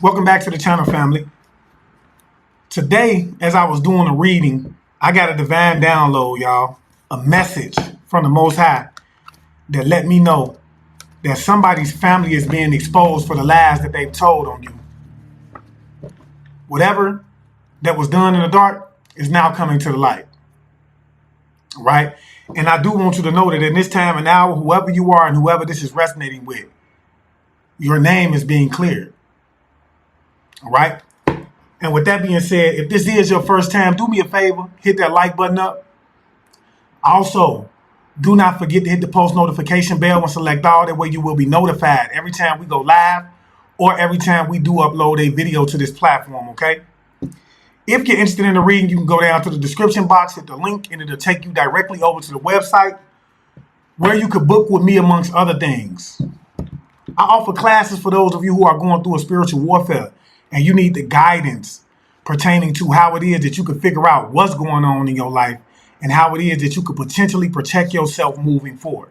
Welcome back to the channel, family. Today, as I was doing a reading, I got a divine download, y'all. A message from the Most High that let me know that somebody's family is being exposed for the lies that they've told on you. Whatever that was done in the dark is now coming to the light. Right? And I do want you to know that in this time and hour, whoever you are and whoever this is resonating with, your name is being cleared. All right. And with that being said, if this is your first time, do me a favor, hit that like button up. Also, do not forget to hit the post notification bell and select all. That way you will be notified every time we go live or every time we do upload a video to this platform, okay? If you're interested in the reading, you can go down to the description box, hit the link, and it'll take you directly over to the website where you could book with me amongst other things. I offer classes for those of you who are going through a spiritual warfare and you need the guidance pertaining to how it is that you can figure out what's going on in your life and how it is that you could potentially protect yourself moving forward.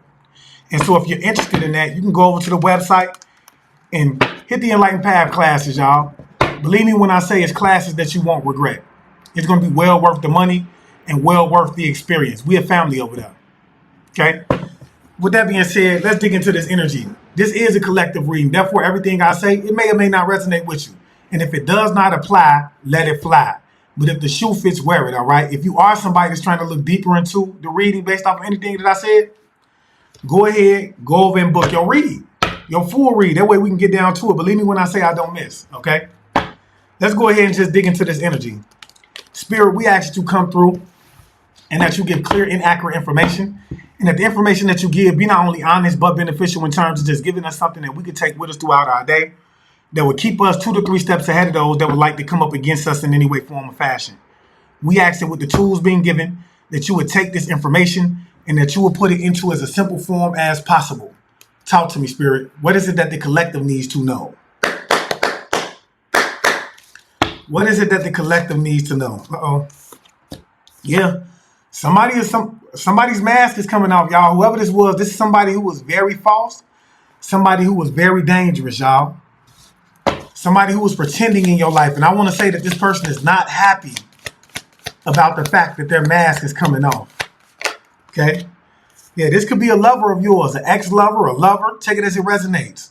And so if you're interested in that, you can go over to the website and hit the Enlightened Path classes, y'all. Believe me when I say it's classes that you won't regret. It's going to be well worth the money and well worth the experience. We're a family over there. Okay? With that being said, let's dig into this energy. This is a collective reading. Therefore, everything I say, it may or may not resonate with you. And if it does not apply, let it fly. But if the shoe fits, wear it, all right? If you are somebody that's trying to look deeper into the reading based off of anything that I said, go ahead, go over and book your read, your full read. That way we can get down to it. Believe me when I say I don't miss, okay? Let's go ahead and just dig into this energy. Spirit, we ask you to come through and that you give clear and accurate information. And that the information that you give be not only honest, but beneficial in terms of just giving us something that we can take with us throughout our day that would keep us 2 to 3 steps ahead of those that would like to come up against us in any way, form, or fashion. We ask that with the tools being given, that you would take this information and that you would put it into as a simple form as possible. Talk to me, Spirit. What is it that the collective needs to know? What is it that the collective needs to know? Uh-oh. Yeah. Somebody's mask is coming off, y'all. Whoever this is somebody who was very false. Somebody who was very dangerous, y'all. Somebody who was pretending in your life. And I want to say that this person is not happy about the fact that their mask is coming off. Okay? Yeah, this could be a lover of yours, an ex-lover, a lover. Take it as it resonates.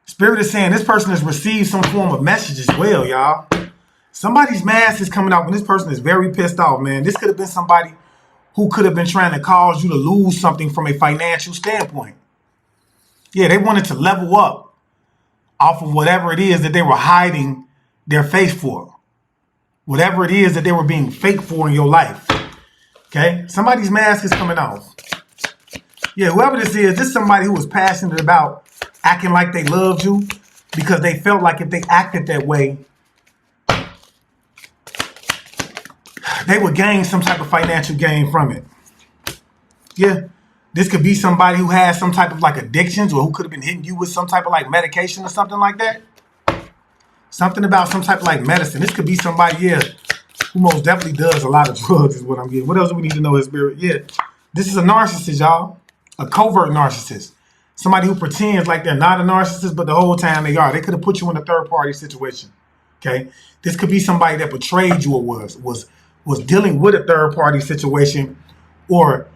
Spirit is saying this person has received some form of message as well, y'all. Somebody's mask is coming off and this person is very pissed off, man. This could have been somebody who could have been trying to cause you to lose something from a financial standpoint. Yeah, they wanted to level up off of whatever it is that they were hiding their face for. Whatever it is that they were being fake for in your life. Okay? Somebody's mask is coming off. Yeah, whoever this is somebody who was passionate about acting like they loved you because they felt like if they acted that way, they would gain some type of financial gain from it. Yeah. This could be somebody who has some type of like addictions or who could have been hitting you with some type of like medication or something like that. Something about some type of like medicine. This could be somebody, yeah, who most definitely does a lot of drugs is what I'm getting. What else do we need to know, his spirit? Yeah, this is a narcissist, y'all. A covert narcissist. Somebody who pretends like they're not a narcissist, but the whole time they are. They could have put you in a third-party situation, okay? This could be somebody that betrayed you or was dealing with a third-party situation or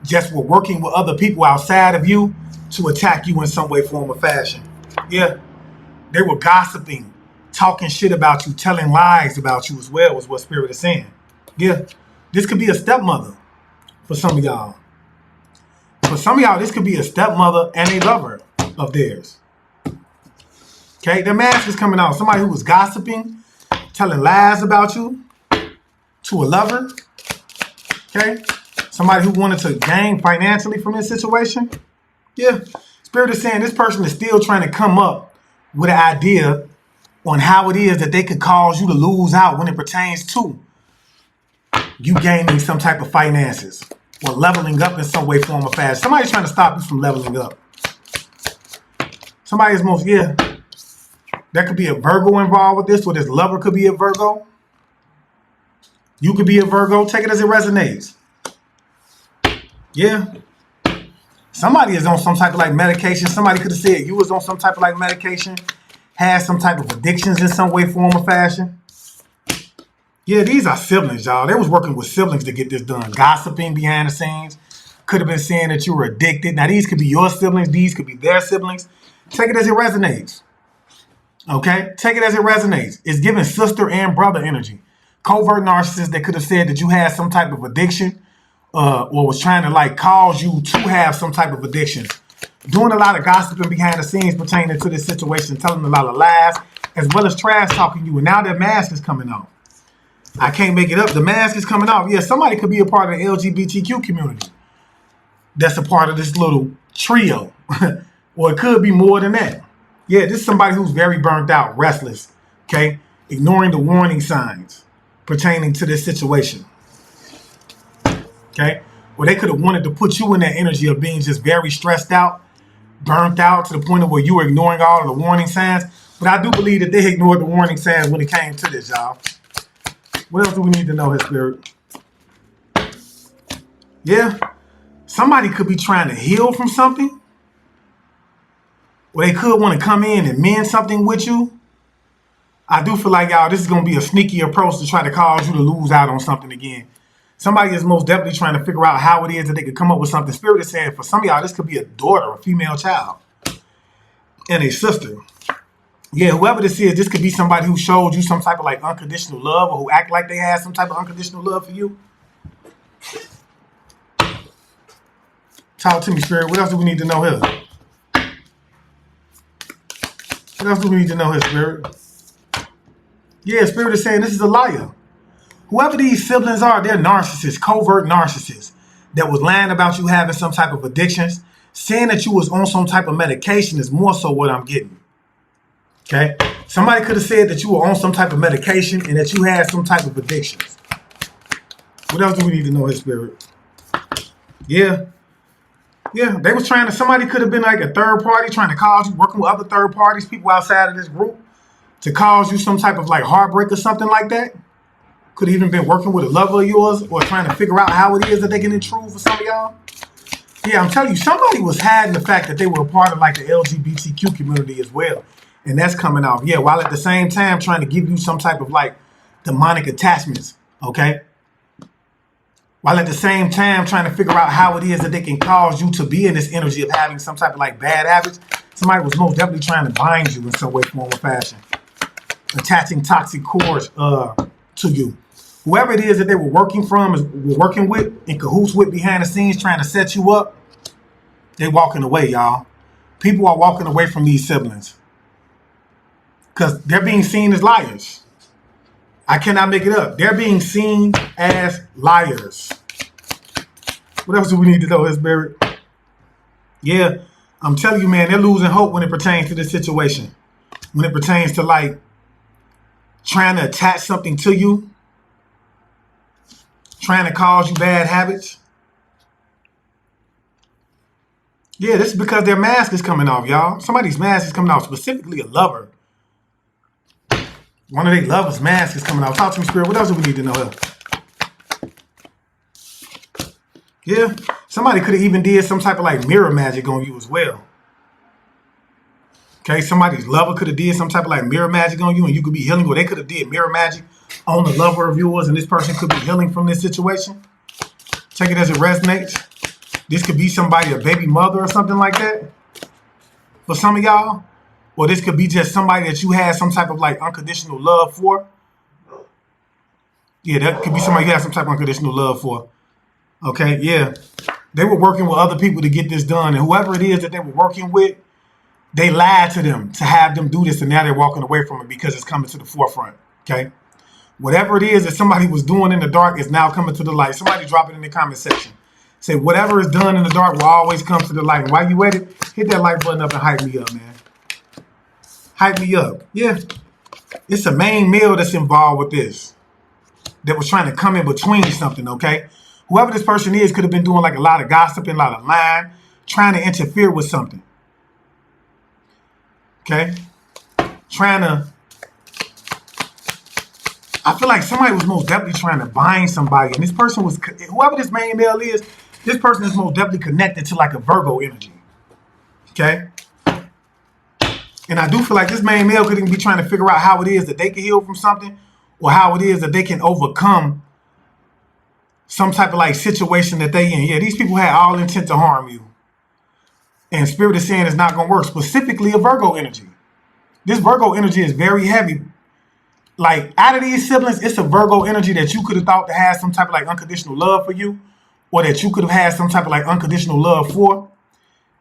just were working with other people outside of you to attack you in some way, form, or fashion. Yeah. They were gossiping, talking shit about you, telling lies about you as well, is what Spirit is saying. Yeah. This could be a stepmother for some of y'all. For some of y'all, this could be a stepmother and a lover of theirs. Okay. Their mask is coming out. Somebody who was gossiping, telling lies about you to a lover. Okay. Somebody who wanted to gain financially from this situation. Yeah. Spirit is saying this person is still trying to come up with an idea on how it is that they could cause you to lose out when it pertains to you gaining some type of finances or leveling up in some way, form, or fashion. Somebody's trying to stop you from leveling up. Somebody's there could be a Virgo involved with this, or this lover could be a Virgo. You could be a Virgo. Take it as it resonates. Yeah. Somebody is on some type of like medication. Somebody could have said you was on some type of like medication has some type of addictions in some way, form, or fashion. Yeah, these are siblings, y'all. They was working with siblings to get this done. Gossiping behind the scenes. Could have been saying that you were addicted. Now, these could be your siblings. These could be their siblings. Take it as it resonates. Okay? Take it as it resonates. It's giving sister and brother energy. Covert narcissist that could have said that you had some type of addiction or was trying to like cause you to have some type of addiction. Doing a lot of gossiping behind the scenes pertaining to this situation, telling a lot of lies, as well as trash talking you. And now their mask is coming off. I can't make it up. The mask is coming off. Yeah, somebody could be a part of the LGBTQ community. That's a part of this little trio. Or it could be more than that. Yeah, this is somebody who's very burnt out, restless, okay? Ignoring the warning signs pertaining to this situation. Okay? Or they could have wanted to put you in that energy of being just very stressed out, burnt out to the point of where you were ignoring all of the warning signs. But I do believe that they ignored the warning signs when it came to this, y'all. What else do we need to know, His Spirit? Yeah. Somebody could be trying to heal from something. Or they could want to come in and mend something with you. I do feel like, y'all, this is going to be a sneaky approach to try to cause you to lose out on something again. Somebody is most definitely trying to figure out how it is that they could come up with something. Spirit is saying for some of y'all, this could be a daughter, a female child, and a sister. Yeah, whoever this is, this could be somebody who showed you some type of like unconditional love or who act like they had some type of unconditional love for you. Talk to me, Spirit. What else do we need to know here? What else do we need to know here, Spirit? Yeah, Spirit is saying this is a liar. Whoever these siblings are, they're narcissists, covert narcissists that was lying about you having some type of addictions. Saying that you was on some type of medication is more so what I'm getting. Okay? Somebody could have said that you were on some type of medication and that you had some type of addictions. What else do we need to know, His Spirit? Yeah. Yeah, they was trying to, somebody could have been like a third party trying to cause you, working with other third parties, people outside of this group, to cause you some type of like heartbreak or something like that. Could have even been working with a lover of yours or trying to figure out how it is that they can intrude for some of y'all. Yeah, I'm telling you, somebody was hiding the fact that they were a part of like the LGBTQ community as well. And that's coming off. Yeah, while at the same time trying to give you some type of like demonic attachments, okay? While at the same time trying to figure out how it is that they can cause you to be in this energy of having some type of like bad habits. Somebody was most definitely trying to bind you in some way, form, or fashion. Attaching toxic cords to you. Whoever it is that they were working with, in cahoots with behind the scenes, trying to set you up, they walking away, y'all. People are walking away from these siblings. Because they're being seen as liars. I cannot make it up. They're being seen as liars. What else do we need to know, His Spirit? Yeah, I'm telling you, man, they're losing hope when it pertains to this situation. When it pertains to like trying to attach something to you. Trying to cause you bad habits. Yeah, this is because their mask is coming off, y'all. Somebody's mask is coming off, specifically a lover. One of their lovers' mask is coming off. Talk to me, Spirit. What else do we need to know here? Yeah, somebody could have even did some type of like mirror magic on you as well. Okay, somebody's lover could have did some type of like mirror magic on you and you could be healing, or they could have did mirror magic on the lover of yours and this person could be healing from this situation. Take it as it resonates. This could be somebody, a baby mother or something like that for some of y'all. Or this could be just somebody that you had some type of like unconditional love for. Yeah, that could be somebody you had some type of unconditional love for. Okay, yeah. They were working with other people to get this done. And whoever it is that they were working with, they lied to them to have them do this. And now they're walking away from it because it's coming to the forefront. Okay. Whatever it is that somebody was doing in the dark is now coming to the light. Somebody drop it in the comment section. Say whatever is done in the dark will always come to the light. And while you at it, hit that like button up and hype me up, man. Hype me up. Yeah. It's a main male that's involved with this. That was trying to come in between something, okay? Whoever this person is could have been doing like a lot of gossiping, a lot of lying, trying to interfere with something. Okay? Trying to... I feel like somebody was most definitely trying to bind somebody. And this person was... Whoever this main male is, this person is most definitely connected to like a Virgo energy. Okay? And I do feel like this main male could even be trying to figure out how it is that they can heal from something, or how it is that they can overcome some type of like situation that they in. Yeah, these people had all intent to harm you. And Spirit is saying it's not going to work. Specifically a Virgo energy. This Virgo energy is very heavy. Like, out of these siblings, it's a Virgo energy that you could have thought to have some type of like unconditional love for you, or that you could have had some type of like unconditional love for,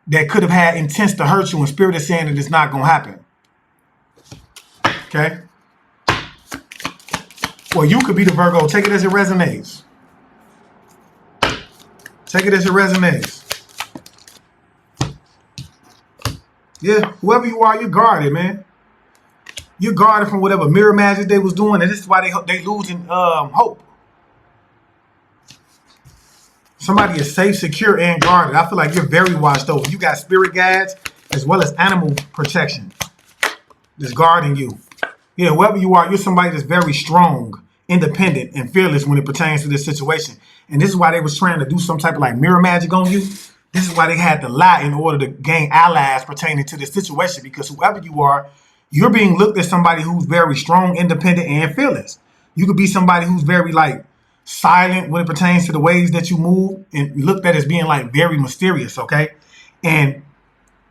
that could have had intents to hurt you, and Spirit is saying that it's not going to happen. Okay? Well, you could be the Virgo. Take it as it resonates. Take it as it resonates. Yeah, whoever you are, you're guarded, man. You're guarded from whatever mirror magic they was doing, and this is why they losing hope. Somebody is safe, secure, and guarded. I feel like you're very watched over. You got spirit guides as well as animal protection that's guarding you. Yeah, whoever you are, you're somebody that's very strong, independent, and fearless when it pertains to this situation. And this is why they was trying to do some type of like mirror magic on you. This is why they had to lie in order to gain allies pertaining to this situation, because whoever you are, you're being looked at somebody who's very strong, independent, and fearless. You could be somebody who's very like silent when it pertains to the ways that you move, and looked at as being like very mysterious, okay? And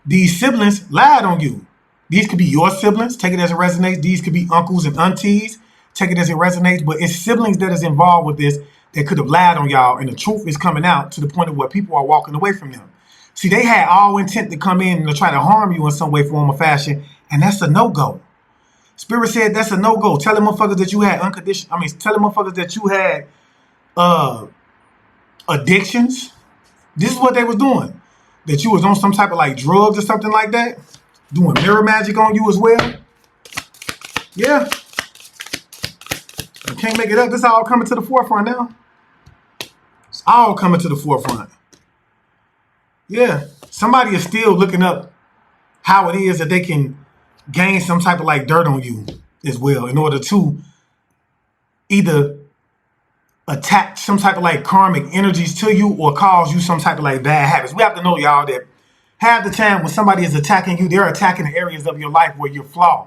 these siblings lied on you. These could be your siblings, take it as it resonates. These could be uncles and aunties, take it as it resonates. But it's siblings that is involved with this that could have lied on y'all, and the truth is coming out to the point of where people are walking away from them. See, they had all intent to come in and to try to harm you in some way, form, or fashion, and that's a no-go. Spirit said that's a no-go. Tell them motherfuckers that you had tell them motherfuckers that you had addictions. This is what they was doing. That you was on some type of like drugs or something like that. Doing mirror magic on you as well. Yeah. I can't make it up. This all coming to the forefront now. It's all coming to the forefront. Yeah. Somebody is still looking up how it is that they can gain some type of like dirt on you as well in order to either attack some type of like karmic energies to you or cause you some type of like bad habits. We have to know, y'all, that half the time when somebody is attacking you, they're attacking the areas of your life where you're flawed.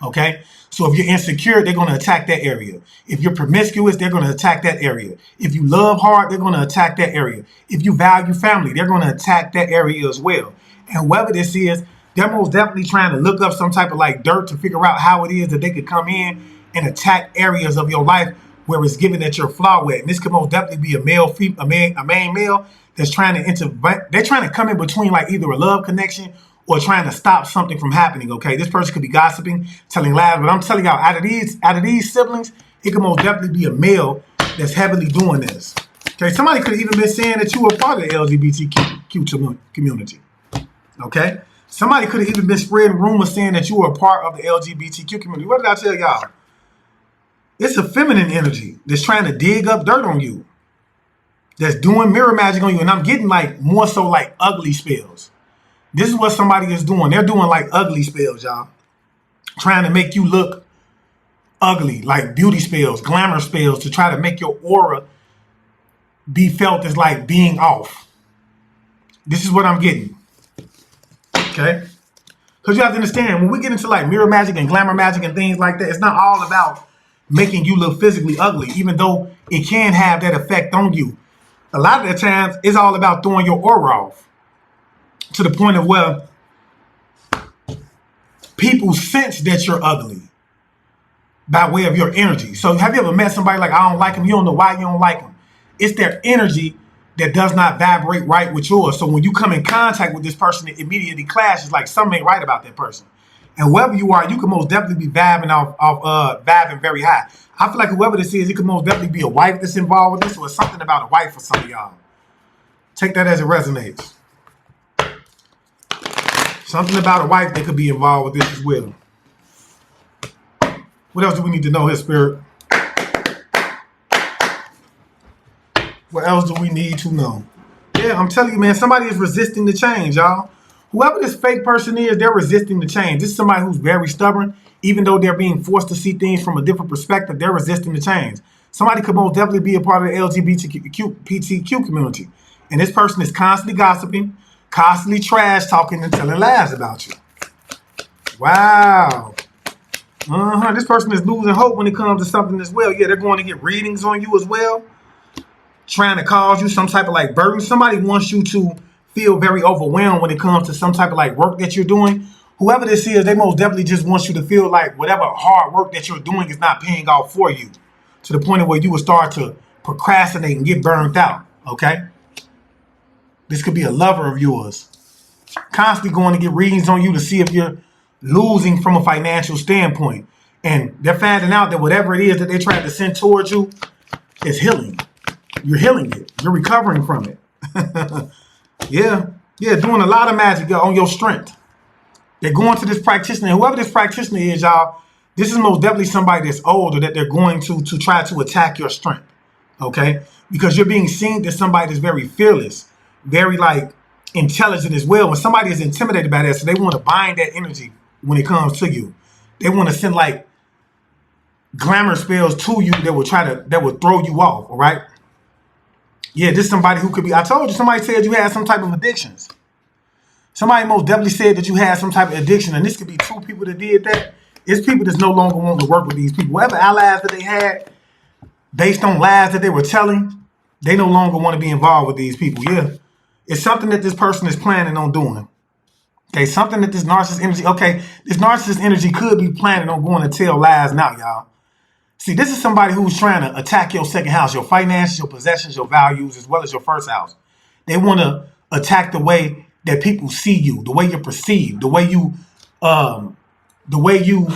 Okay? So if you're insecure, they're going to attack that area. If you're promiscuous, they're going to attack that area. If you love hard, they're going to attack that area. If you value family, they're going to attack that area as well. And whoever this is, they're most definitely trying to look up some type of like dirt to figure out how it is that they could come in and attack areas of your life where it's given that you're flawed with. And this could most definitely be a main male that's trying to intervene. They're trying to come in between like either a love connection or trying to stop something from happening, okay? This person could be gossiping, telling lies, but I'm telling y'all, out of these siblings, it could most definitely be a male that's heavily doing this. Okay, somebody could have even been saying that you were part of the LGBTQ community, okay? Somebody could have even been spreading rumors saying that you were a part of the LGBTQ community. What did I tell y'all? It's a feminine energy that's trying to dig up dirt on you, that's doing mirror magic on you, and I'm getting like more so like ugly spells. This is what somebody is doing. They're doing like ugly spells, y'all. Trying to make you look ugly, like beauty spells, glamour spells, to try to make your aura be felt as like being off. This is what I'm getting. Okay? Because you have to understand, when we get into like mirror magic and glamour magic and things like that, it's not all about making you look physically ugly, even though it can have that effect on you. A lot of the times, it's all about throwing your aura off to the point of where people sense that you're ugly by way of your energy. So have you ever met somebody like, I don't like him, you don't know why you don't like him? It's their energy that does not vibrate right with yours. So when you come in contact with this person, it immediately clashes, like something ain't right about that person. And whoever you are, you can most definitely be vibing very high. I feel like whoever this is, it could most definitely be a wife that's involved with this, or something about a wife for some of y'all. Take that as it resonates. Something about a wife that could be involved with this as well. What else do we need to know here, Spirit? What else do we need to know? Yeah, I'm telling you, man, somebody is resisting the change, y'all. Whoever this fake person is, they're resisting the change. This is somebody who's very stubborn. Even though they're being forced to see things from a different perspective, they're resisting the change. Somebody could most definitely be a part of the LGBTQ community. And this person is constantly gossiping, constantly trash talking, and telling lies about you. Wow. This person is losing hope when it comes to something as well. Yeah, they're going to get readings on you as well, trying to cause you some type of like burden. Somebody wants you to feel very overwhelmed when it comes to some type of like work that you're doing. Whoever this is, they most definitely just want you to feel like whatever hard work that you're doing is not paying off for you, to the point of where you will start to procrastinate and get burned out. Okay? This could be a lover of yours, constantly going to get readings on you to see if you're losing from a financial standpoint. And they're finding out that whatever it is that they try to send towards you is healing. You're healing it. You're recovering from it. Yeah, doing a lot of magic on your strength. They're going to this practitioner. Whoever this practitioner is, y'all, this is most definitely somebody that's older that they're going to try to attack your strength. Okay? Because you're being seen as somebody that's very fearless, very like intelligent as well. When somebody is intimidated by that, so they want to bind that energy when it comes to you. They want to send like glamour spells to you that will throw you off. All right. Yeah, this is somebody who could be. I told you, somebody said you had some type of addictions. Somebody most definitely said that you had some type of addiction, and this could be two people that did that. It's people that's no longer want to work with these people. Whatever allies that they had, based on lies that they were telling, they no longer want to be involved with these people. Yeah. It's something that this person is planning on doing. Okay, something that this narcissist energy, this narcissist energy could be planning on going to tell lies now, y'all. See, this is somebody who's trying to attack your second house, your finances, your possessions, your values, as well as your first house. They want to attack the way that people see you, the way you're perceived, the way you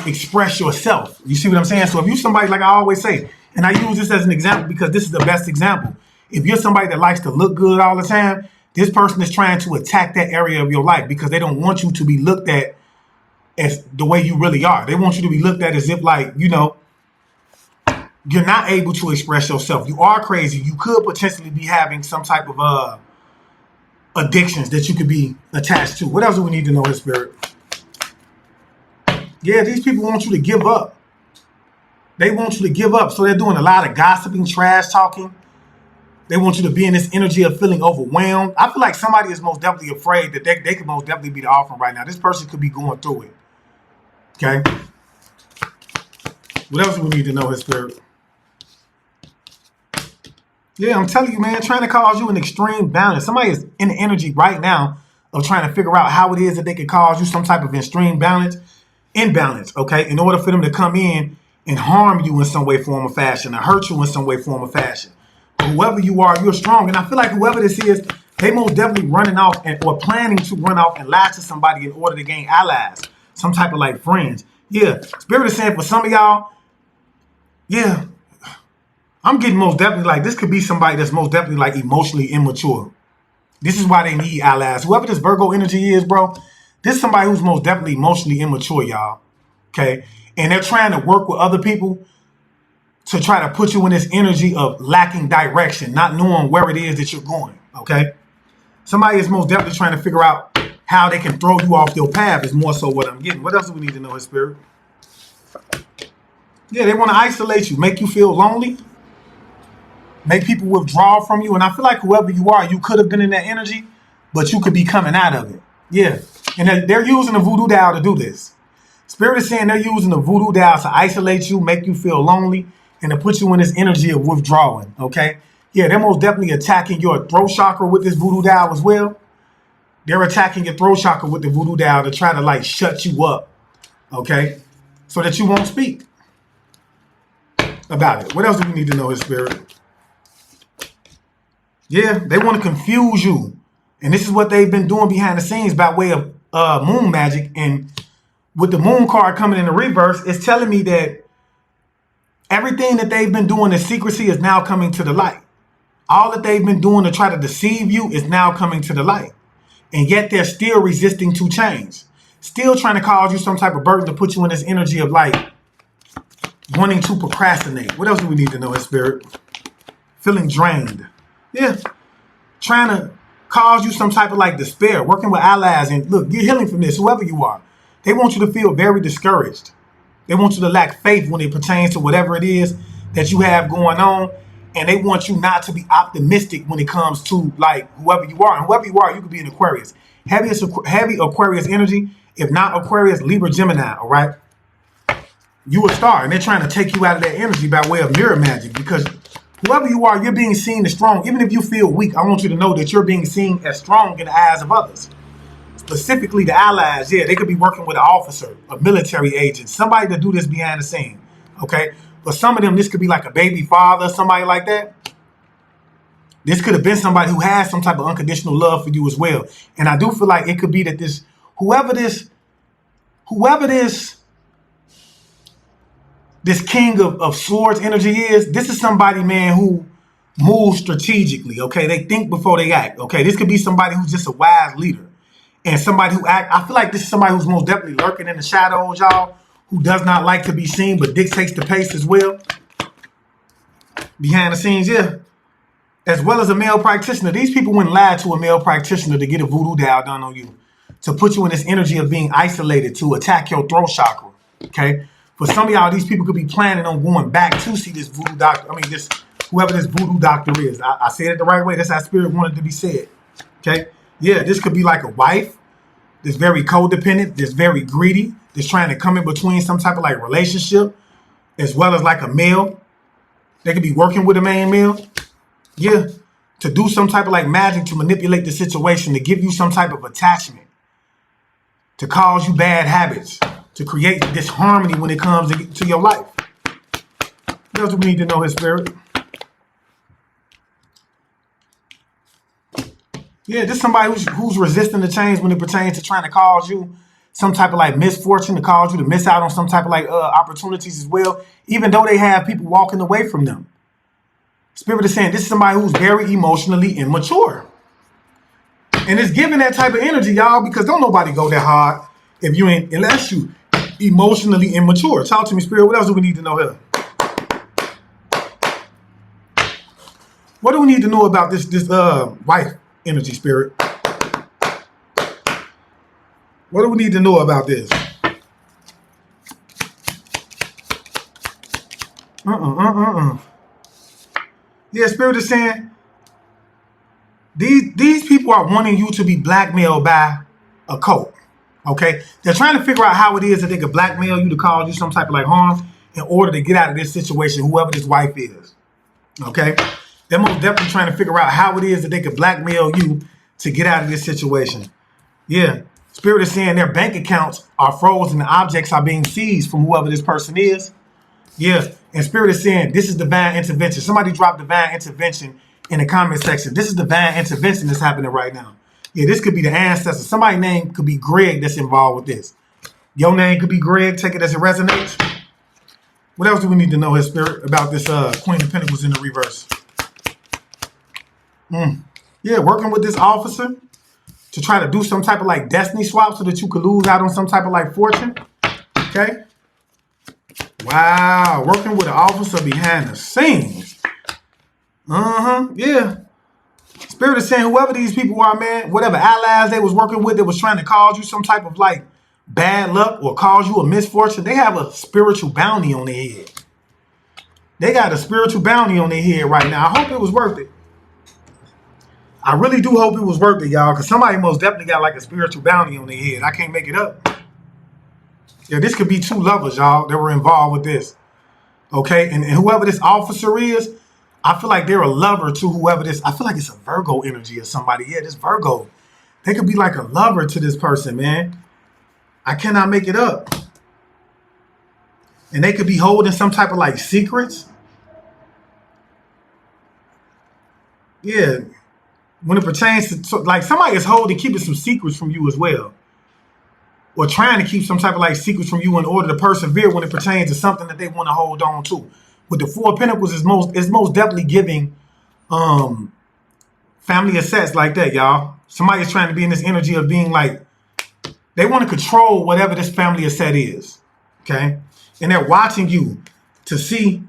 express yourself. You see what I'm saying? So if you're somebody, like I always say, and I use this as an example because this is the best example. If you're somebody that likes to look good all the time, this person is trying to attack that area of your life because they don't want you to be looked at as the way you really are. They want you to be looked at as if like, you're not able to express yourself. You are crazy. You could potentially be having some type of addictions that you could be attached to. What else do we need to know, His Spirit? Yeah, these people want you to give up. They want you to give up. So they're doing a lot of gossiping, trash talking. They want you to be in this energy of feeling overwhelmed. I feel like somebody is most definitely afraid that they could most definitely be the offering right now. This person could be going through it. Okay? What else do we need to know, His Spirit? Yeah, I'm telling you, man, trying to cause you an extreme balance. Somebody is in the energy right now of trying to figure out how it is that they can cause you some type of extreme imbalance, okay, in order for them to come in and harm you in some way, form, or fashion, or hurt you in some way, form, or fashion. But whoever you are, you're strong. And I feel like whoever this is, they most definitely running off or planning to run off and lie to somebody in order to gain allies, some type of like friends. Yeah, Spirit is saying for some of y'all, yeah, I'm getting most definitely like this could be somebody that's most definitely like emotionally immature. This is why they need allies. Whoever this Virgo energy is, bro, this is somebody who's most definitely emotionally immature, y'all. Okay? And they're trying to work with other people to try to put you in this energy of lacking direction, not knowing where it is that you're going. Okay? Somebody is most definitely trying to figure out how they can throw you off your path is more so what I'm getting. What else do we need to know, His Spirit? Yeah, they want to isolate you, make you feel lonely. Make people withdraw from you. And I feel like whoever you are, you could have been in that energy, but you could be coming out of it. Yeah. And they're using the voodoo dial to do this. Spirit is saying they're using the voodoo dial to isolate you, make you feel lonely, and to put you in this energy of withdrawing. Okay? Yeah, they're most definitely attacking your throat chakra with this voodoo dial as well. They're attacking your throat chakra with the voodoo dial to try to like shut you up. Okay? So that you won't speak about it. What else do we need to know, His Spirit? Yeah, they want to confuse you. And this is what they've been doing behind the scenes by way of moon magic. And with the moon card coming in the reverse, it's telling me that everything that they've been doing in secrecy is now coming to the light. All that they've been doing to try to deceive you is now coming to the light. And yet they're still resisting to change. Still trying to cause you some type of burden to put you in this energy of like wanting to procrastinate. What else do we need to know, His Spirit? Feeling drained. Yeah, trying to cause you some type of like despair, working with allies. And look, you're healing from this, whoever you are. They want you to feel very discouraged. They want you to lack faith when it pertains to whatever it is that you have going on. And they want you not to be optimistic when it comes to like whoever you are. And whoever you are, you could be an Aquarius. Heavy Aquarius energy If not Aquarius, Libra, Gemini, all right? You a star, and they're trying to take you out of that energy by way of mirror magic, because whoever you are, you're being seen as strong. Even if you feel weak, I want you to know that you're being seen as strong in the eyes of others. Specifically the allies, yeah, they could be working with an officer, a military agent, somebody to do this behind the scene, okay? For some of them, this could be like a baby father, somebody like that. This could have been somebody who has some type of unconditional love for you as well. And I do feel like it could be that whoever this king of swords energy is, this is somebody, man, who moves strategically, okay? They think before they act, okay? This could be somebody who's just a wise leader. And somebody who I feel like this is somebody who's most definitely lurking in the shadows, y'all, who does not like to be seen, but dictates the pace as well. Behind the scenes, yeah. As well as a male practitioner. These people wouldn't lie to a male practitioner to get a voodoo dial done on you, to put you in this energy of being isolated, to attack your throat chakra, okay? For some of y'all, these people could be planning on going back to see this voodoo doctor. I mean, whoever this voodoo doctor is. I said it the right way. That's how spirit wanted it to be said, okay? Yeah, this could be like a wife that's very codependent, that's very greedy, that's trying to come in between some type of like relationship, as well as like a male. They could be working with a main male. Yeah, to do some type of like magic to manipulate the situation, to give you some type of attachment, to cause you bad habits, to create disharmony when it comes to your life. That's what we need to know, his spirit. Yeah, this is somebody who's resisting the change when it pertains to trying to cause you some type of like misfortune, to cause you to miss out on some type of like opportunities as well, even though they have people walking away from them. Spirit is saying this is somebody who's very emotionally immature. And it's giving that type of energy, y'all, because don't nobody go that hard if you ain't, unless you emotionally immature. Talk to me, Spirit. What else do we need to know here? What do we need to know about this wife energy, Spirit? What do we need to know about this? Yeah, Spirit is saying these people are wanting you to be blackmailed by a cult. Okay? They're trying to figure out how it is that they could blackmail you to cause you some type of like harm in order to get out of this situation, whoever this wife is. Okay? They're most definitely trying to figure out how it is that they could blackmail you to get out of this situation. Yeah. Spirit is saying their bank accounts are frozen, the objects are being seized from whoever this person is. Yeah. And Spirit is saying this is divine intervention. Somebody dropped divine intervention in the comment section. This is divine intervention that's happening right now. Yeah, this could be the ancestor. Somebody's name could be Greg that's involved with this. Your name could be Greg. Take it as it resonates. What else do we need to know, his spirit, about this Queen of Pentacles in the reverse? Yeah, working with this officer to try to do some type of like destiny swap so that you could lose out on some type of like fortune. Okay. Wow. Working with an officer behind the scenes. Yeah. Spirit is saying whoever these people are, man, whatever allies they was working with that was trying to cause you some type of like bad luck or cause you a misfortune, they have a spiritual bounty on their head. They got a spiritual bounty on their head right now. I hope it was worth it. I really do hope it was worth it, y'all, because somebody most definitely got like a spiritual bounty on their head. I can't make it up. Yeah, this could be two lovers, y'all, that were involved with this. Okay, and whoever this officer is, I feel like they're a lover to whoever this, I feel like it's a Virgo energy or somebody. Yeah, this Virgo. They could be like a lover to this person, man. I cannot make it up. And they could be holding some type of like secrets. Yeah. When it pertains to, like, somebody is keeping some secrets from you as well. Or trying to keep some type of like secrets from you in order to persevere when it pertains to something that they want to hold on to. With the Four of Pentacles is most definitely giving family assets like that, y'all. Somebody's trying to be in this energy of being like, they want to control whatever this family asset is. Okay? And they're watching you to see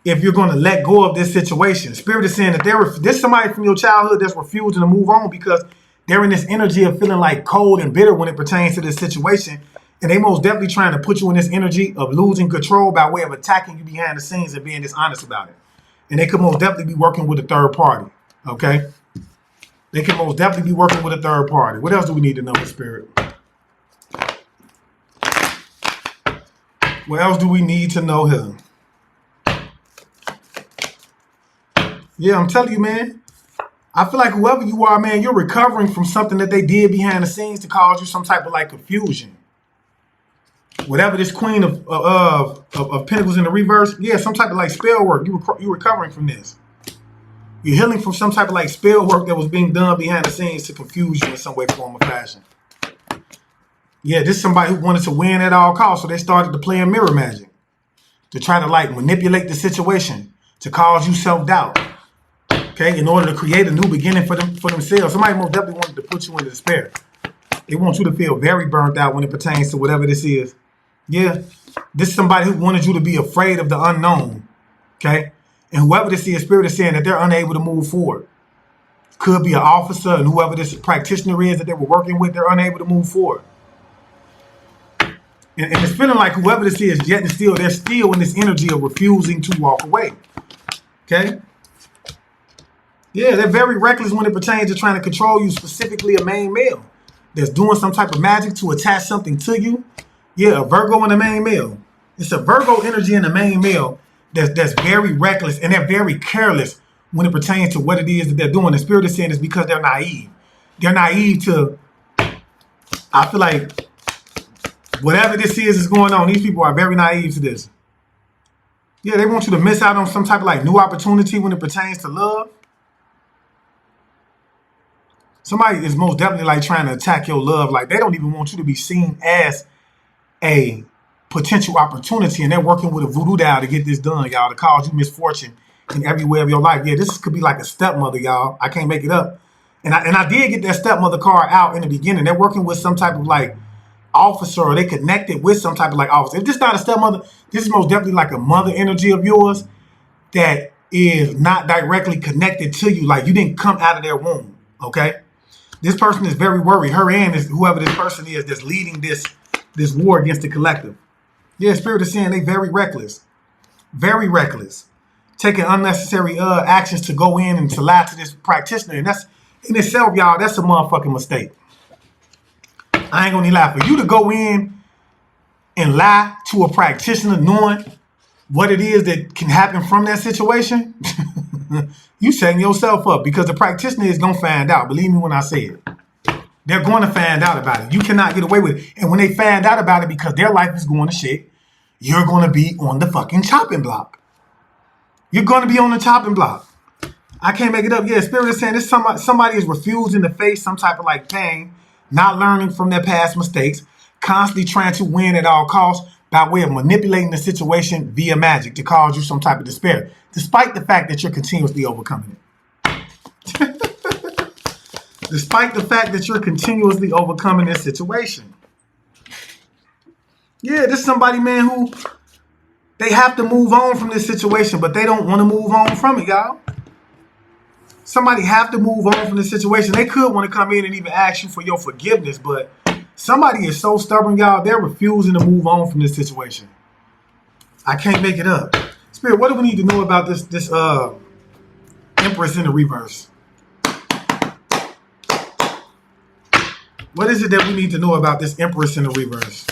if you're going to let go of this situation. Spirit is saying that there's somebody from your childhood that's refusing to move on because they're in this energy of feeling like cold and bitter when it pertains to this situation. And they most definitely trying to put you in this energy of losing control by way of attacking you behind the scenes and being dishonest about it. And they could most definitely be working with a third party. Okay? They can most definitely be working with a third party. What else do we need to know, Spirit? What else do we need to know here? Yeah, I'm telling you, man. I feel like whoever you are, man, you're recovering from something that they did behind the scenes to cause you some type of like confusion. Whatever this Queen of Pentacles in the reverse, yeah, some type of like spell work. You recovering from this. You're healing from some type of like spell work that was being done behind the scenes to confuse you in some way, form, or fashion. Yeah, this is somebody who wanted to win at all costs, so they started to play in mirror magic to try to like manipulate the situation to cause you self-doubt. Okay, in order to create a new beginning for themselves. Somebody most definitely wanted to put you into despair. They want you to feel very burnt out when it pertains to whatever this is. Yeah, this is somebody who wanted you to be afraid of the unknown. Okay, and whoever this is, Spirit is saying that they're unable to move forward. Could be an officer, and whoever this practitioner is that they were working with, they're unable to move forward. And it's feeling like whoever this is, yet and still, they're still in this energy of refusing to walk away. Okay. Yeah, they're very reckless when it pertains to trying to control you, specifically a main male that's doing some type of magic to attach something to you. Yeah, a Virgo and a main male. It's a Virgo energy in the main male that's very reckless, and they're very careless when it pertains to what it is that they're doing. The Spirit is saying it's because they're naive. They're naive to, I feel like, whatever this is going on, these people are very naive to this. Yeah, they want you to miss out on some type of like new opportunity when it pertains to love. Somebody is most definitely like trying to attack your love. Like they don't even want you to be seen as a potential opportunity, and they're working with a voodoo doll to get this done, y'all, to cause you misfortune in every way of your life. Yeah, this could be like a stepmother, y'all. I can't make it up. And I did get that stepmother card out in the beginning. They're working with some type of like officer, or they connected with some type of like officer. If this is not a stepmother, this is most definitely like a mother energy of yours that is not directly connected to you. Like you didn't come out of their womb, okay? This person is very worried. Her and is whoever this person is that's leading this war against the collective. Yeah, Spirit is saying they very reckless. Very reckless. Taking unnecessary actions to go in and to lie to this practitioner. And that's in itself, y'all, that's a motherfucking mistake. I ain't gonna need lie. For you to go in and lie to a practitioner knowing what it is that can happen from that situation, you setting yourself up, because the practitioner is gonna find out. Believe me when I say it. They're going to find out about it. You cannot get away with it. And when they find out about it, because their life is going to shit, you're going to be on the fucking chopping block. You're going to be on the chopping block. I can't make it up. Yeah, Spirit is saying this. Somebody is refusing to face some type of like pain, not learning from their past mistakes, constantly trying to win at all costs by way of manipulating the situation via magic to cause you some type of despair, despite the fact that you're continuously overcoming it. Despite the fact that you're continuously overcoming this situation. Yeah, this is somebody, man, who they have to move on from this situation, but they don't want to move on from it, y'all. Somebody have to move on from this situation. They could want to come in and even ask you for your forgiveness, but somebody is so stubborn, y'all, they're refusing to move on from this situation. I can't make it up. Spirit, what do we need to know about this Empress in the reverse? What is it that we need to know about this Empress in the reverse?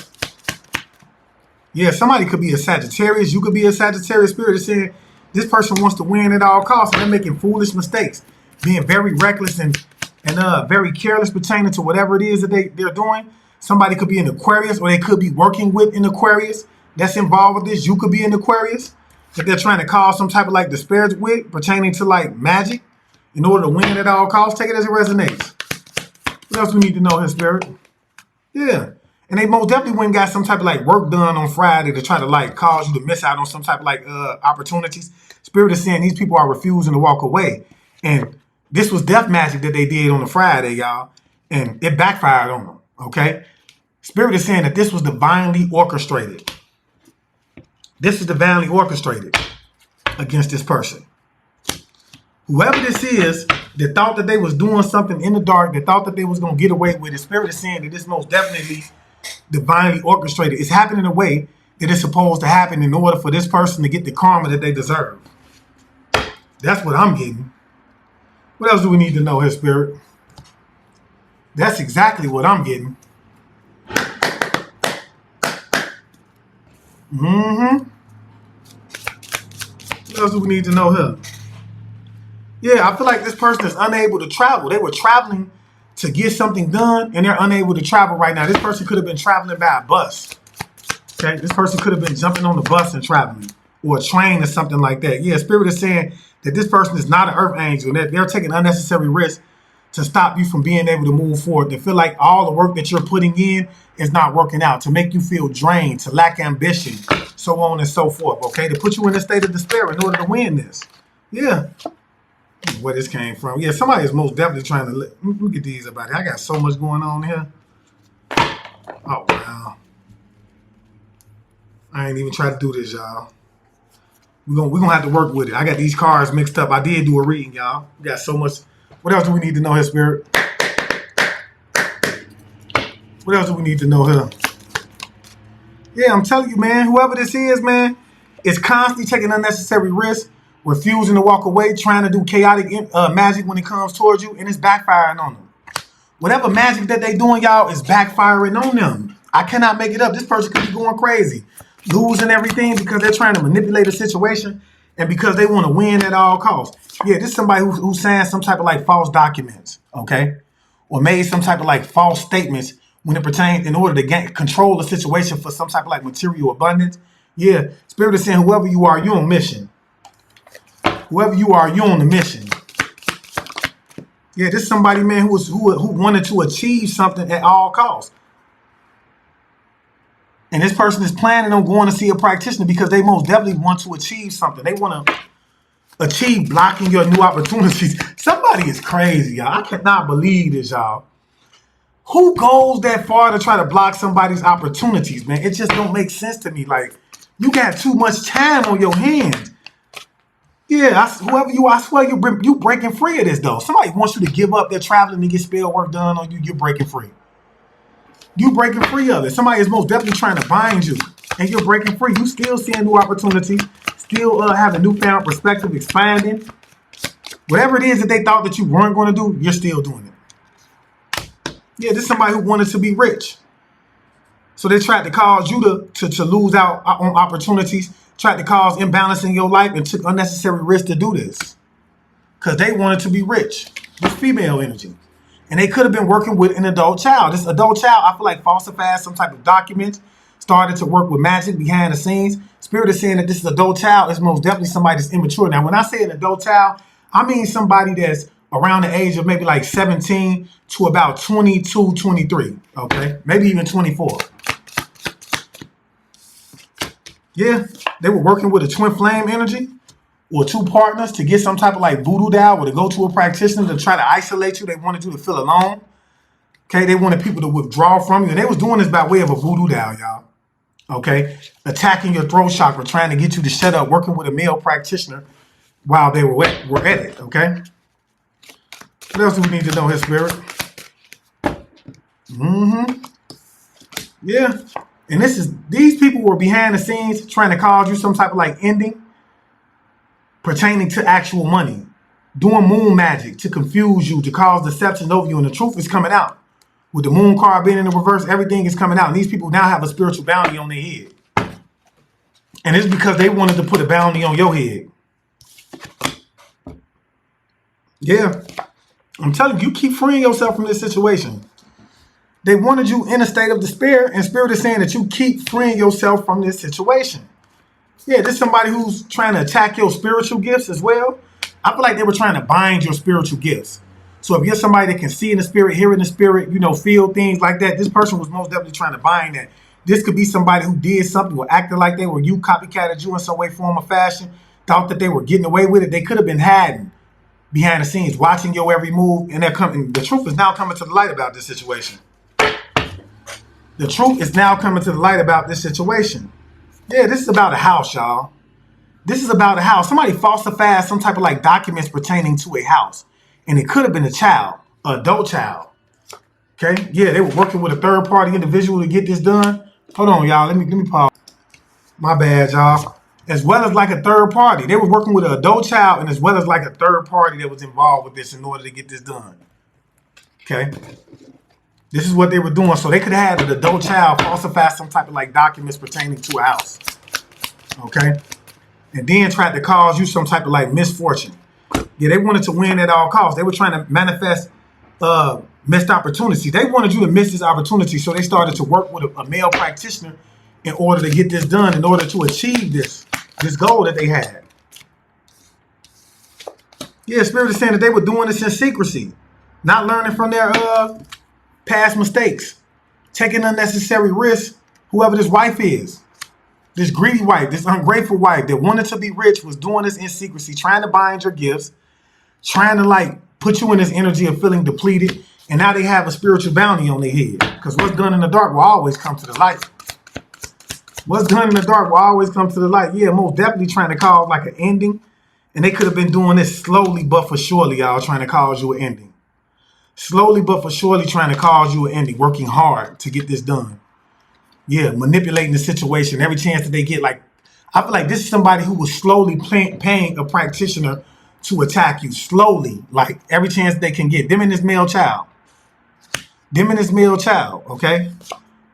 Yeah, somebody could be a Sagittarius. You could be a Sagittarius. Spirit is saying this person wants to win at all costs, and they're making foolish mistakes, being very reckless and very careless pertaining to whatever it is that they're doing. Somebody could be an Aquarius, or they could be working with an Aquarius that's involved with this. You could be an Aquarius that they're trying to cause some type of like despair with pertaining to like magic in order to win at all costs. Take it as it resonates. What else we need to know here, Spirit? Yeah. And they most definitely went and got some type of like work done on Friday to try to like cause you to miss out on some type of like opportunities. Spirit is saying these people are refusing to walk away. And this was death magic that they did on the Friday, y'all. And it backfired on them, okay? Spirit is saying that this was divinely orchestrated. This is divinely orchestrated against this person. Whoever this is that thought that they was doing something in the dark, that thought that they was going to get away with it, Spirit is saying that this most definitely divinely orchestrated. It's happening in a way that it's supposed to happen in order for this person to get the karma that they deserve. That's what I'm getting. What else do we need to know here, Spirit? That's exactly what I'm getting. Mm-hmm. What else do we need to know here? Yeah, I feel like this person is unable to travel. They were traveling to get something done, and they're unable to travel right now. This person could have been traveling by a bus. Okay, this person could have been jumping on the bus and traveling, or a train or something like that. Yeah, Spirit is saying that this person is not an earth angel, and that they're taking unnecessary risks to stop you from being able to move forward. They feel like all the work that you're putting in is not working out, to make you feel drained, to lack ambition, so on and so forth. Okay, to put you in a state of despair in order to win this. Yeah. Where this came from. Yeah, somebody is most definitely trying to let me get these about it. I got so much going on here. Oh wow. I ain't even try to do this, y'all. We're gonna have to work with it. I got these cards mixed up. I did do a reading, y'all. We got so much. What else do we need to know here, Spirit? What else do we need to know here? Yeah, I'm telling you, man, whoever this is, man, is constantly taking unnecessary risks, refusing to walk away, trying to do chaotic magic when it comes towards you, and it's backfiring on them. Whatever magic that they doing, y'all, is backfiring on them. I cannot make it up. This person could be going crazy, losing everything because they're trying to manipulate a situation and because they want to win at all costs. Yeah, this is somebody who signed some type of like false documents, okay? Or made some type of like false statements when it pertains in order to control the situation for some type of like material abundance. Yeah, Spirit is saying whoever you are, you're on mission. Whoever you are, you're on the mission. Yeah, this is somebody, man, who wanted to achieve something at all costs. And this person is planning on going to see a practitioner because they most definitely want to achieve something. They want to achieve blocking your new opportunities. Somebody is crazy, y'all. I cannot believe this, y'all. Who goes that far to try to block somebody's opportunities, man? It just don't make sense to me. Like, you got too much time on your hands. Yeah, whoever you are, I swear you breaking free of this, though. Somebody wants you to give up their traveling to get spell work done on you. You're breaking free. You breaking free of it. Somebody is most definitely trying to bind you, and you're breaking free. You still seeing new opportunities, still having newfound perspective, expanding. Whatever it is that they thought that you weren't going to do, you're still doing it. Yeah, this is somebody who wanted to be rich. So they tried to cause you to lose out on opportunities, tried to cause imbalance in your life, and took unnecessary risks to do this. Because they wanted to be rich. This female energy. And they could have been working with an adult child. This adult child, I feel like, falsified some type of documents, started to work with magic behind the scenes. Spirit is saying that this adult child is most definitely somebody that's immature. Now, when I say an adult child, I mean somebody that's around the age of maybe like 17 to about 22, 23, okay? Maybe even 24. Yeah, they were working with a twin flame energy or two partners to get some type of like voodoo doll or to go to a practitioner to try to isolate you. They wanted you to feel alone. Okay, they wanted people to withdraw from you. And they was doing this by way of a voodoo doll, y'all. Okay, attacking your throat chakra, trying to get you to shut up, working with a male practitioner while they were at it, okay? What else do we need to know here, Spirit? Mm-hmm. Yeah. And these people were behind the scenes trying to cause you some type of like ending pertaining to actual money, doing moon magic to confuse you, to cause deception over you, and the truth is coming out. With the moon card being in the reverse, everything is coming out. And these people now have a spiritual bounty on their head. And it's because they wanted to put a bounty on your head. Yeah. I'm telling you, you keep freeing yourself from this situation. They wanted you in a state of despair, and Spirit is saying that you keep freeing yourself from this situation. Yeah, this is somebody who's trying to attack your spiritual gifts as well. I feel like they were trying to bind your spiritual gifts. So if you're somebody that can see in the spirit, hear in the spirit, feel things like that, this person was most definitely trying to bind that. This could be somebody who did something or acted like they were you, copycatted you in some way, form, or fashion, thought that they were getting away with it. They could have been hiding behind the scenes, watching your every move, and the truth is now coming to the light about this situation. The truth is now coming to the light about this situation. Yeah, this is about a house, y'all. This is about a house. Somebody falsified some type of like documents pertaining to a house. And it could have been a child, an adult child. Okay? Yeah, they were working with a third party individual to get this done. Hold on, y'all. Let me pause. My bad, y'all. As well as like a third party. They were working with an adult child and as well as like a third party that was involved with this in order to get this done. Okay? This is what they were doing. So they could have had an adult child falsify some type of like documents pertaining to a house. okay? And then tried to cause you some type of like misfortune. Yeah, they wanted to win at all costs. They were trying to manifest missed opportunity. They wanted you to miss this opportunity, so they started to work with a male practitioner in order to get this done, in order to achieve this goal that they had. Yeah, Spirit is saying that they were doing this in secrecy, not learning from their past mistakes, taking unnecessary risks. Whoever this wife is, this greedy wife, this ungrateful wife that wanted to be rich, was doing this in secrecy, trying to bind your gifts, trying to like put you in this energy of feeling depleted. And now they have a spiritual bounty on their head. Because what's done in the dark will always come to the light. What's done in the dark will always come to the light. Yeah, most definitely trying to cause like an ending. And they could have been doing this slowly but for surely, y'all, trying to cause you an ending. Slowly but for surely trying to cause you an ending, working hard to get this done. Yeah, manipulating the situation every chance that they get. Like, I feel like this is somebody who was slowly paying a practitioner to attack you. Slowly, like every chance they can get. Them and this male child. Them and this male child, okay?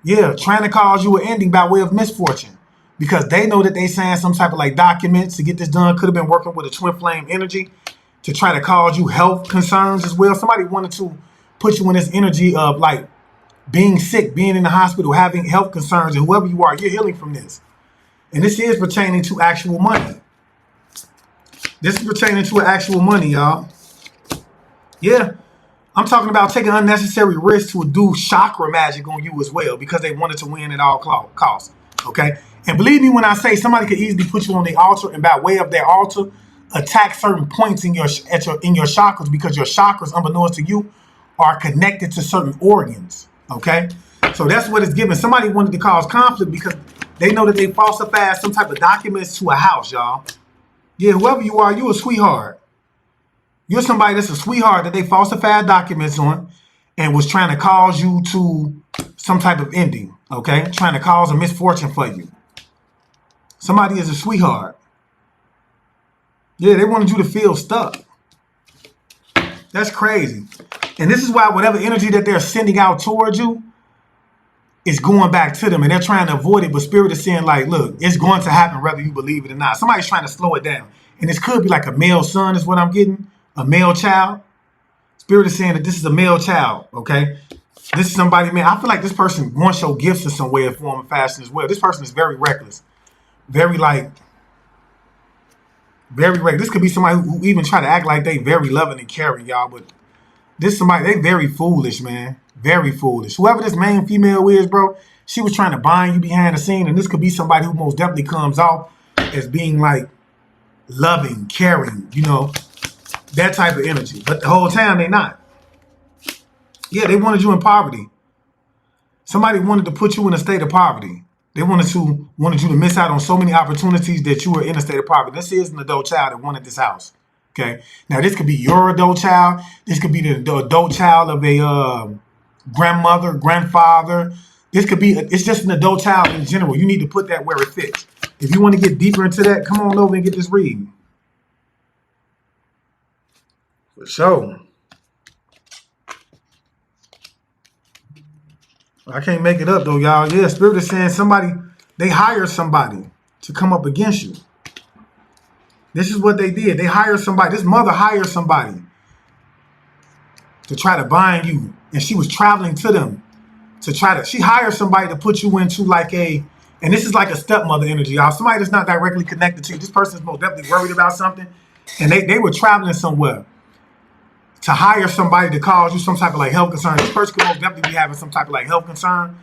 Yeah, trying to cause you an ending by way of misfortune. Because they know that they signed some type of like documents to get this done. Could have been working with a twin flame energy to try to cause you health concerns as well. Somebody wanted to put you in this energy of like being sick, being in the hospital, having health concerns, and whoever you are, you're healing from this. And this is pertaining to actual money. This is pertaining to actual money, y'all. Yeah. I'm talking about taking unnecessary risks to do chakra magic on you as well because they wanted to win at all costs. Okay? And believe me when I say somebody could easily put you on the altar and by way of their altar, attack certain points in your chakras because your chakras, unbeknownst to you, are connected to certain organs. Okay? So that's what it's giving. Somebody wanted to cause conflict because they know that they falsified some type of documents to a house, y'all. Yeah, whoever you are, you a sweetheart. You're somebody that's a sweetheart that they falsified documents on and was trying to cause you to some type of ending, okay? Trying to cause a misfortune for you. Somebody is a sweetheart. Yeah, they wanted you to feel stuck. That's crazy. And this is why whatever energy that they're sending out towards you is going back to them and they're trying to avoid it, but Spirit is saying like, look, it's going to happen whether you believe it or not. Somebody's trying to slow it down. And this could be like a male son is what I'm getting. A male child. Spirit is saying that this is a male child, okay? This is somebody, man, I feel like this person wants your gifts in some way or form or fashion as well. This person is very reckless. Very reckless. This could be somebody who even try to act like they very loving and caring, y'all, but this is somebody, they very foolish, man. Very foolish. Whoever this main female is, bro, she was trying to bind you behind the scene, and this could be somebody who most definitely comes off as being like loving, caring, you know, that type of energy. But the whole time they not. Yeah, they wanted you in poverty. Somebody wanted to put you in a state of poverty. They wanted you to miss out on so many opportunities that you were in a state of poverty. This is an adult child that wanted this house. Okay. Now this could be your adult child. This could be the adult child of a grandmother, grandfather. This could be, it's just an adult child in general. You need to put that where it fits. If you want to get deeper into that, come on over and get this reading. For sure. I can't make it up though, y'all. Yeah, Spirit is saying they hired somebody to come up against you. This is what they did. They hired somebody. This mother hired somebody to try to bind you. And she was traveling to them she hired somebody to put you into like and this is like a stepmother energy, y'all. Somebody that's not directly connected to you. This person's most definitely worried about something. And they were traveling somewhere to hire somebody to cause you some type of like health concern. This person could most definitely be having some type of like health concern.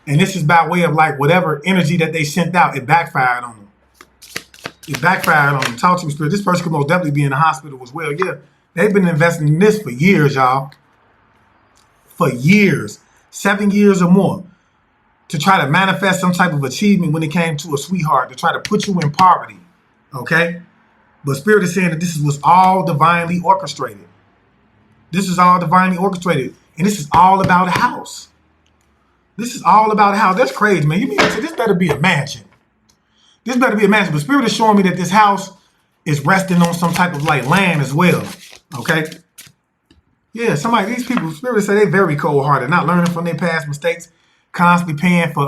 And this is by way of like whatever energy that they sent out, it backfired on them. It backfired on them. Talk to me, Spirit. This person could most definitely be in the hospital as well. Yeah, they've been investing in this for years, y'all. For years. 7 years or more. To try to manifest some type of achievement when it came to a sweetheart. To try to put you in poverty. Okay? But Spirit is saying that this was all divinely orchestrated. This is all divinely orchestrated. And this is all about a house. This is all about a house. That's crazy, man. You mean to say this better be a mansion. This better be a mansion. But Spirit is showing me that this house is resting on some type of like land as well. Okay? Yeah, these people, Spirit say they're very cold-hearted, not learning from their past mistakes, constantly paying for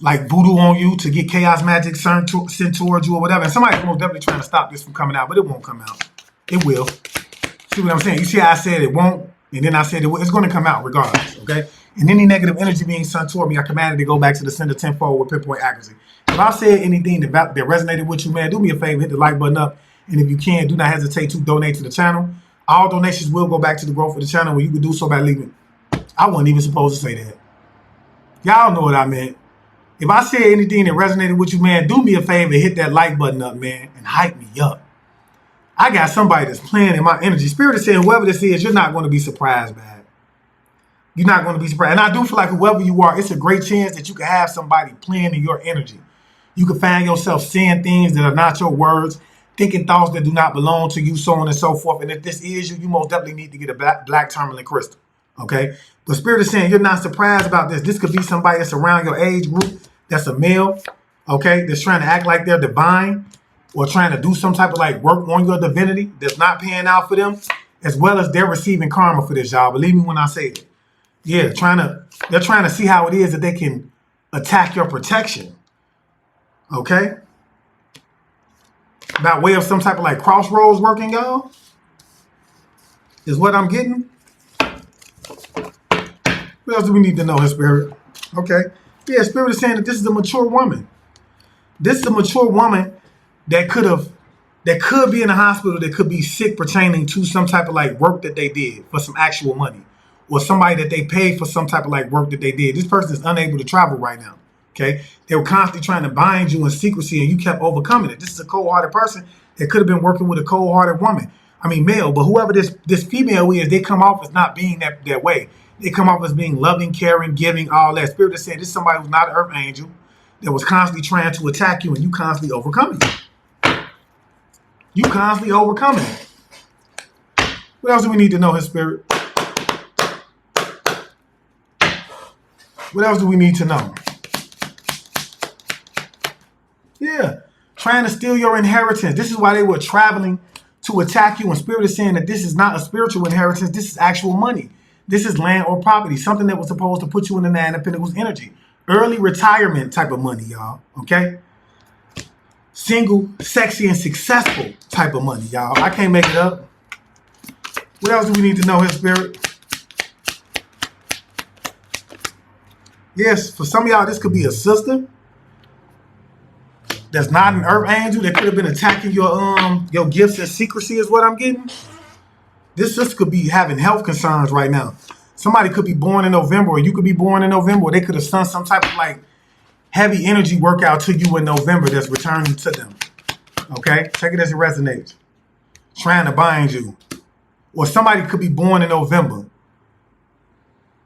like voodoo on you to get chaos magic sent towards you or whatever. And somebody's most definitely trying to stop this from coming out, but it won't come out. It will. See what I'm saying? You see how I said it won't, and then I said it will. It's going to come out regardless, okay? And any negative energy being sent toward me, I commanded to go back to the center tenfold with pinpoint accuracy. If I said anything that resonated with you, man, do me a favor, hit the like button up. And if you can, do not hesitate to donate to the channel. All donations will go back to the growth of the channel, where you can do so by leaving. I wasn't even supposed to say that. Y'all know what I meant. If I said anything that resonated with you, man, do me a favor, hit that like button up, man, and hype me up. I got somebody that's playing in my energy. Spirit is saying, whoever this is, you're not going to be surprised by it. You're not going to be surprised. And I do feel like whoever you are, it's a great chance that you can have somebody playing in your energy. You can find yourself saying things that are not your words, thinking thoughts that do not belong to you, so on and so forth. And if this is you, you most definitely need to get a black tourmaline crystal, okay? But Spirit is saying you're not surprised about this. This could be somebody that's around your age group, that's a male, okay, that's trying to act like they're divine or trying to do some type of like work on your divinity that's not paying out for them, as well as they're receiving karma for this, y'all. Believe me when I say it. Yeah, they're trying to see how it is that they can attack your protection, okay? By way of some type of like crossroads working, y'all, is what I'm getting. What else do we need to know here, Spirit? Okay. Yeah, Spirit is saying that this is a mature woman. This is a mature woman that could be in a hospital, that could be sick pertaining to some type of like work that they did for some actual money, or somebody that they paid for some type of like work that they did. This person is unable to travel right now. Okay, they were constantly trying to bind you in secrecy, and you kept overcoming it. This is a cold-hearted person that could have been working with a cold-hearted woman. I mean, male, but whoever this female is, they come off as not being that way. They come off as being loving, caring, giving, all that. Spirit is saying this is somebody who's not an earth angel that was constantly trying to attack you, and you constantly overcoming it. You constantly overcoming it. What else do we need to know, his Spirit? What else do we need to know? Yeah, trying to steal your inheritance. This is why they were traveling to attack you. And Spirit is saying that this is not a spiritual inheritance. This is actual money. This is land or property, something that was supposed to put you in the Nine of Pentacles energy. Early retirement type of money, y'all, okay? Single, sexy, and successful type of money, y'all. I can't make it up. What else do we need to know here, Spirit? Yes, for some of y'all, this could be a sister that's not an earth angel that could have been attacking your gifts in secrecy, is what I'm getting. This sister could be having health concerns right now. Somebody could be born in November, or you could be born in November, or they could have done some type of like heavy energy workout to you in November that's returning to them. Okay? Take it as it resonates. Trying to bind you. Or somebody could be born in November.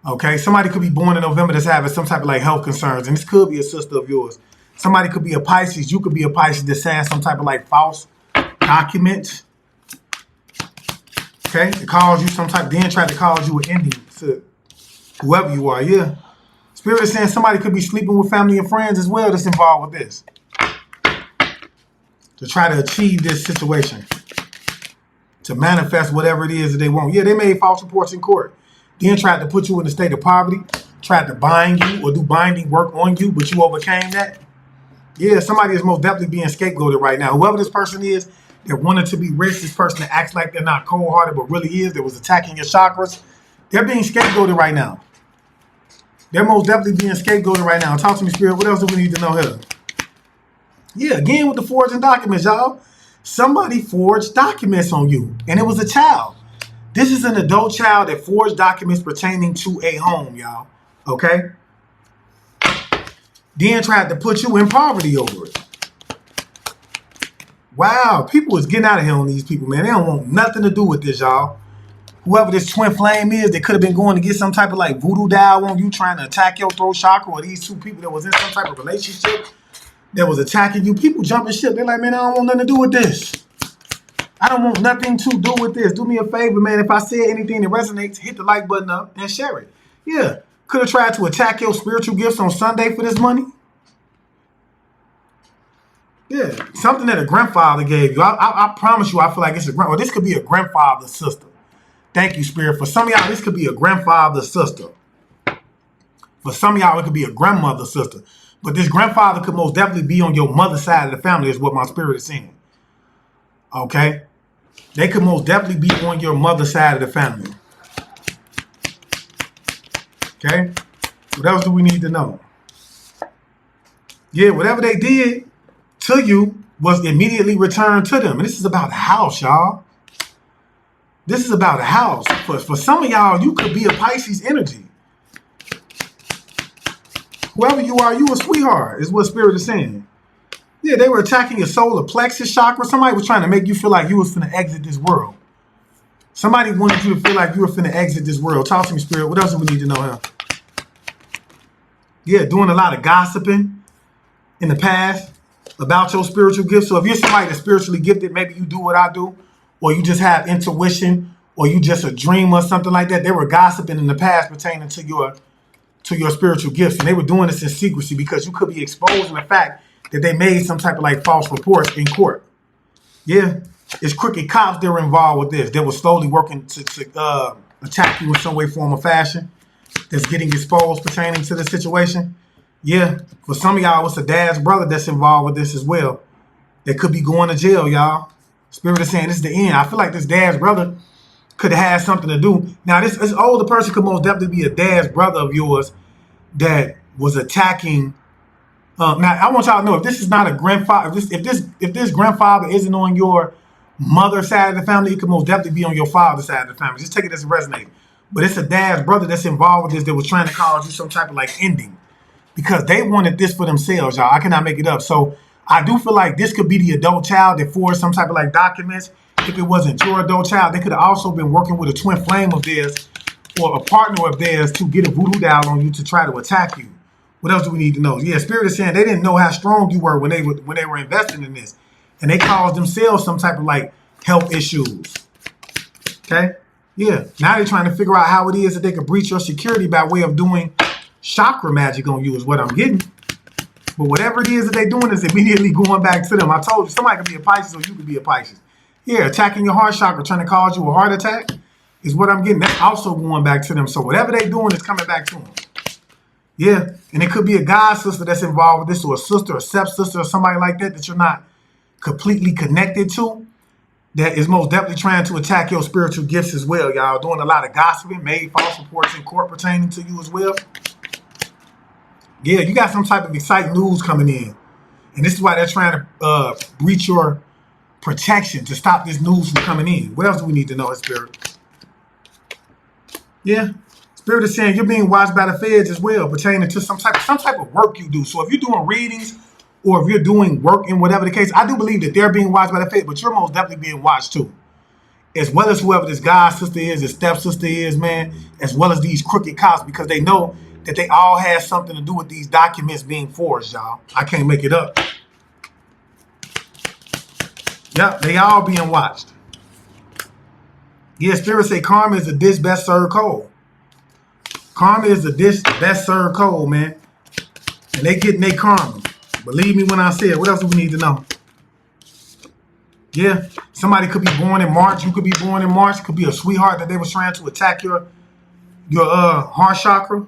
Okay? Somebody could be born in November that's having some type of like health concerns. And this could be a sister of yours. Somebody could be a Pisces. You could be a Pisces that's saying some type of like false document. Okay? It calls you some type, then try to cause you an ending to whoever you are. Yeah. Spirit is saying somebody could be sleeping with family and friends as well that's involved with this. To try to achieve this situation. To manifest whatever it is that they want. Yeah, they made false reports in court. Then tried to put you in a state of poverty. Tried to bind you or do binding work on you, but you overcame that. Yeah, somebody is most definitely being scapegoated right now. Whoever this person is that wanted to be rich, this person that acts like they're not cold-hearted but really is, that was attacking your chakras, they're being scapegoated right now. They're most definitely being scapegoated right now. Talk to me, Spirit. What else do we need to know here? Yeah, again with the forging documents, y'all. Somebody forged documents on you, and it was a child. This is an adult child that forged documents pertaining to a home, y'all. Okay? Then tried to put you in poverty over it. Wow, people is getting out of here on these people, man. They don't want nothing to do with this, y'all. Whoever this twin flame is, they could have been going to get some type of like voodoo dial on you, trying to attack your throat chakra, or these two people that was in some type of relationship that was attacking you. People jumping ship. They're like, man, I don't want nothing to do with this. I don't want nothing to do with this. Do me a favor, man. If I said anything that resonates, hit the like button up and share it. Yeah. Could have tried to attack your spiritual gifts on Sunday for this money. Yeah. Something that a grandfather gave you. I promise you, I feel like it's a grandfather. This could be a grandfather's sister. Thank you, Spirit. For some of y'all, this could be a grandfather's sister. For some of y'all, it could be a grandmother, sister. But this grandfather could most definitely be on your mother's side of the family, is what my spirit is saying. Okay? They could most definitely be on your mother's side of the family. Okay? What else do we need to know? Yeah, whatever they did to you was immediately returned to them. And this is about a house, y'all. This is about a house. For some of y'all, you could be a Pisces energy. Whoever you are, you a sweetheart, is what Spirit is saying. Yeah, they were attacking your solar plexus chakra. Somebody was trying to make you feel like you was finna exit this world. Somebody wanted you to feel like you were finna exit this world. Talk to me, Spirit. What else do we need to know here? Yeah, doing a lot of gossiping in the past about your spiritual gifts. So if you're somebody that's spiritually gifted, maybe you do what I do, or you just have intuition, or you just a dreamer or something like that. They were gossiping in the past pertaining to your spiritual gifts. And they were doing this in secrecy because you could be exposing the fact that they made some type of like false reports in court. Yeah. It's crooked cops that were involved with this. They were slowly working to attack you in some way, form, or fashion. That's getting exposed pertaining to the situation. Yeah. For some of y'all, it's a dad's brother that's involved with this as well. They could be going to jail, y'all. Spirit is saying this is the end. I feel like this dad's brother could have had something to do. Now, this older person could most definitely be a dad's brother of yours that was attacking. Now, I want y'all to know, if this is not a grandfather, if this grandfather isn't on your mother's side of the family, it could most definitely be on your father's side of the family. Just take it as a resonate. But it's a dad's brother that's involved with this that was trying to cause you some type of like ending because they wanted this for themselves, y'all. I cannot make it up. So I do feel like this could be the adult child that forged some type of like documents. If it wasn't your adult child, they could have also been working with a twin flame of theirs or a partner of theirs to get a voodoo doll on you to try to attack you. What else do we need to know? Yeah, Spirit is saying they didn't know how strong you were when they were investing in this, and they caused themselves some type of like health issues. Okay, yeah. Now they're trying to figure out how it is that they could breach your security by way of doing chakra magic on you, is what I'm getting. But whatever it is that they're doing is immediately going back to them. I told you, somebody could be a Pisces or you could be a Pisces. Yeah, attacking your heart chakra, trying to cause you a heart attack is what I'm getting. That's also going back to them. So whatever they're doing is coming back to them. Yeah, and it could be a god sister that's involved with this, or a sister, or stepsister, or somebody like that you're not completely connected to, that is most definitely trying to attack your spiritual gifts as well, y'all. Doing a lot of gossiping, made false reports in court pertaining to you as well. Yeah, you got some type of exciting news coming in. And this is why they're trying to breach your protection to stop this news from coming in. What else do we need to know, Spirit? Yeah. Spirit is saying you're being watched by the feds as well, pertaining to some type of work you do. So if you're doing readings or if you're doing work in whatever the case, I do believe that they're being watched by the feds, but you're most definitely being watched too. As well as whoever this god sister is, this stepsister is, man, as well as these crooked cops, because they know that they all have something to do with these documents being forged, y'all. I can't make it up. Yep, they all being watched. Yeah, Spirit say karma is the dish best served cold. Karma is the dish best served cold, man. And they getting their karma. Believe me when I say it. What else do we need to know? Yeah, somebody could be born in March. You could be born in March. It could be a sweetheart that they was trying to attack your heart chakra.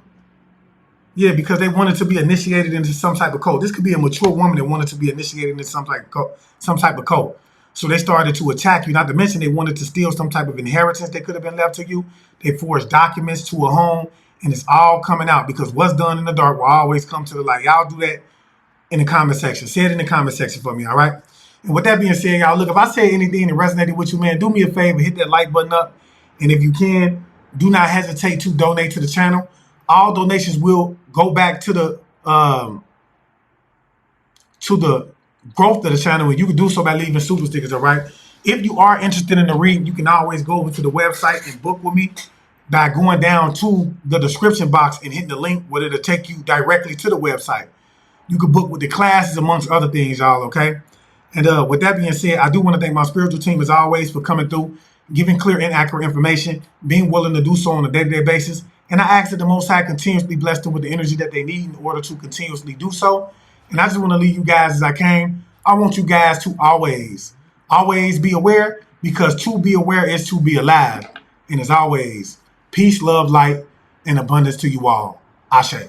Yeah, because they wanted to be initiated into some type of cult. This could be a mature woman that wanted to be initiated into some type of cult. So they started to attack you. Not to mention they wanted to steal some type of inheritance that could have been left to you. They forged documents to a home, and it's all coming out because what's done in the dark will always come to the light. Y'all do that in the comment section. Say it in the comment section for me, all right? And with that being said, y'all, look, if I say anything that resonated with you, man, do me a favor, hit that like button up. And if you can, do not hesitate to donate to the channel. All donations will go back to the growth of the channel, and you can do so by leaving super stickers, all right? If you are interested in the reading, you can always go over to the website and book with me by going down to the description box and hitting the link where it'll take you directly to the website. You can book with the classes amongst other things, y'all, okay? And with that being said, I do want to thank my spiritual team as always for coming through, giving clear and accurate information, being willing to do so on a day-to-day basis. And I ask that the Most High continuously bless them with the energy that they need in order to continuously do so. And I just want to leave you guys as I came. I want you guys to always be aware, because to be aware is to be alive. And as always, peace, love, light, and abundance to you all. Ashe.